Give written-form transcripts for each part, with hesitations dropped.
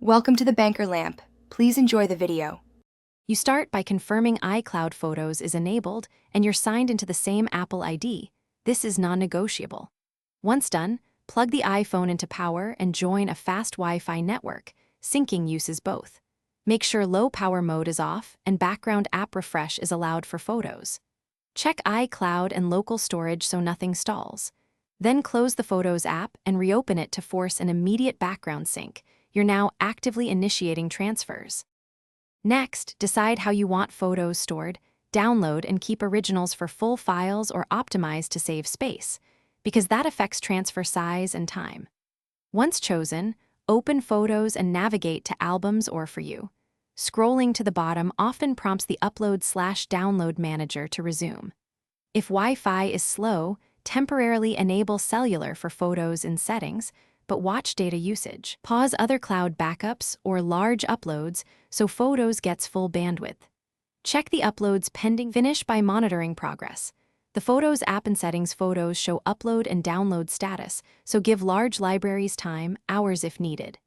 Welcome to the Banker Lamp. Please enjoy the video. You start by confirming iCloud Photos is enabled and you're signed into the same Apple ID. This is non-negotiable. Once done, plug the iPhone into power and join a fast Wi-Fi network. Syncing uses both. Make sure low power mode is off and background app refresh is allowed for photos. Check iCloud and local storage so nothing stalls. Then close the Photos app and reopen it to force an immediate background sync. You're now actively initiating transfers. Next, decide how you want photos stored, download and keep originals for full files or optimize to save space, because that affects transfer size and time. Once chosen, open Photos and navigate to Albums or For You. Scrolling to the bottom often prompts the Upload/Download Manager to resume. If Wi-Fi is slow, temporarily enable cellular for photos in settings, but watch data usage. Pause other cloud backups or large uploads so photos gets full bandwidth. Check the uploads pending. Finish by monitoring progress. The Photos app and settings photos show upload and download status, so give large libraries time, hours if needed.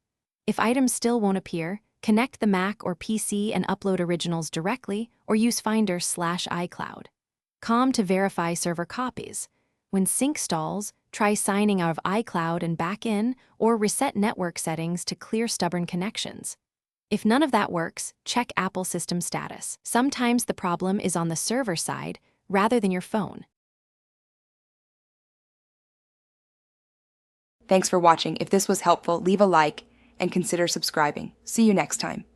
If items still won't appear, connect the Mac or PC and upload originals directly or use Finder/iCloud. COM to verify server copies. When sync stalls, try signing out of iCloud and back in, or reset network settings to clear stubborn connections. If none of that works, check Apple system status. Sometimes the problem is on the server side rather than your phone. Thanks for watching. If this was helpful, leave a like and consider subscribing. See you next time.